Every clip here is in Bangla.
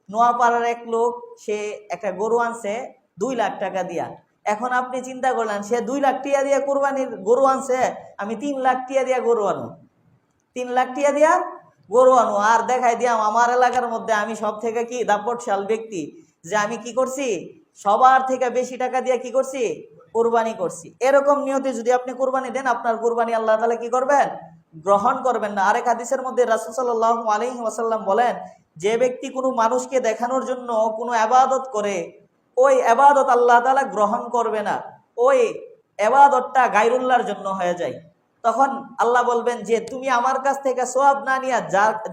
নোয়াপাড়ার এক লোক, সে একটা গরু আনছে 2 লাখ টাকা দিয়া। এখন আপনি চিন্তা করলেন, সে 2 লাখ টিয়া দিয়া কুরবানির গরু আনছে, আমি 3 লাখ টিয়া দিয়া গরু আনো, 3 লাখ টিয়া দিয়া গরু আনো, আর দেখাই দিয়াম আমার এলাকার মধ্যে আমি সব থেকে কি দাপটশাল ব্যক্তি, যে আমি কি করছি, সবার থেকে বেশি টাকা দিয়ে কি করছি, কুরবানি করছি। এরকম নিয়তে যদি আপনি কুরবানি দেন, আপনার কুরবানি আল্লাহ তাআলা কি করবেন, গ্রহণ করবেন না। আরেক হাদিসের মধ্যে রাসূল সাল্লাল্লাহু আলাইহি ওয়াসাল্লাম বলেন, যে ব্যক্তি কোনো মানুষকে দেখানোর জন্য কোনো ইবাদত করে, ওই ইবাদত আল্লাহ তাআলা গ্রহণ করবে না, ওই ইবাদতটা গায়রুল্লাহর জন্য হয়ে যায়। তখন আল্লাহ বলবেন যে তুমি আমার কাছ থেকে সওয়াব না নিয়া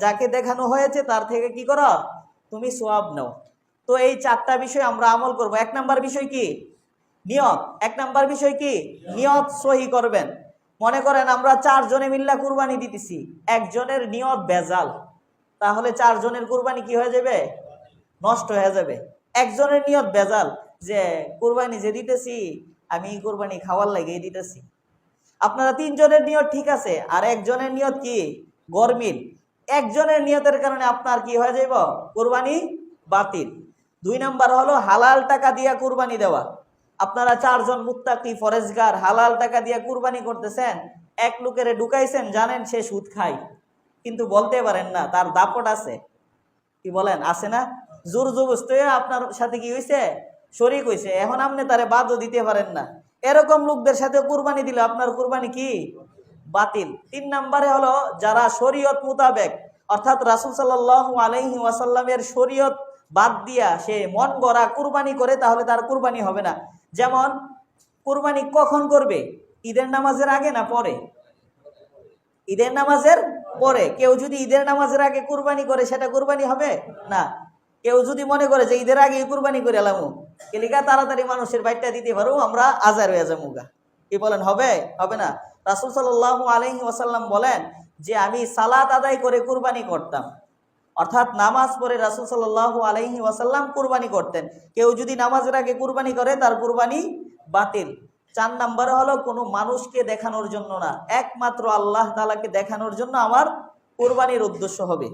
যাকে দেখানো হয়েছে তার থেকে কি করো, তুমি সওয়াব নাও। তো এই 4টা বিষয় আমরা আমল করব। 1 নাম্বার বিষয় কি, নিয়ত। 1 নাম্বার বিষয় কি, নিয়ত সহি করবেন। মনে করেন আমরা 4 জনে মিল্লা কুরবানি দিতেছি, একজনের নিয়ত বেজাল, তাহলে 4 জনের কুরবানি কি হয়ে যাবে, নষ্ট হয়ে যাবে। একজনের নিয়ত বেজাল, যে কুরবানি যে দিতেছি আমি কুরবানি খাওয়ার লাগেই দিতেছি। আপনারা 3 জনের নিয়ত ঠিক আছে, আর একজনের নিয়ত কি, গরমিল। একজনের নিয়তের কারণে আপনার কি হয়ে যাইব, কুরবানি বাতিল। 2 নাম্বার হলো হালাল টাকা দিয়া কুরবানি দেওয়া। আপনারা 4 জন মুত্তাকি ফরেজগার হালাল টাকা দিয়া কুরবানি করতেছেন, এক লোকেরে ঢুকাইছেন, জানেন সে সুদ খায়, কিন্তু বলতে পারেন না, তার দাপট আছে, কি বলেন, আছে না, জোর জবরদস্তি আপনার সাথে কি হইছে, শরীক হইছে, এখন আপনি তারে বাদও দিতে পারেন না। এরকম লোকদের সাথে কুরবানি দিলে আপনার কুরবানি কি, বাতিল। 3 নম্বরে হলো যারা শরীয়ত মোতাবেক, অর্থাৎ রাসূল সাল্লাল্লাহু আলাইহি ওয়াসাল্লামের শরীয়ত বাদ দিয়া সে মন গড়া কুরবানি করে, তাহলে তার কুরবানি হবে না। যেমন কুরবানি কখন করবে, ঈদের নামাজের আগে না পরে, ঈদের নামাজের পরে। কেউ যদি ঈদের নামাজের আগে কুরবানি করে, সেটা কুরবানি হবে না। কেউ যদি মনে করে যে ঈদের আগে কুরবানি করে এলাম, এলিকা তাড়াতাড়ি মানুষের বাইটটা দিতে পারো, আমরা আজার হয়ে যাবো গা, কি বলেন, হবে, হবে না। রাসূল সাল্লাল্লাহু আলাইহি ওয়াসাল্লাম বলেন যে আমি সালাত আদায় করে কুরবানি করতাম, অর্থাৎ নামাজ পড়ে রাসূল সাল্লাল্লাহু আলাইহি ওয়াসাল্লাম কুরবানি করতেন। কেউ যদি নামাজের আগে কুরবানি করে, তার কুরবানি বাতিল। 4 নম্বরে হলো কোনো মানুষকে দেখানোর জন্য না, একমাত্র আল্লাহ তাআলাকে দেখানোর জন্য আমার কুরবানির উদ্দেশ্য হবে।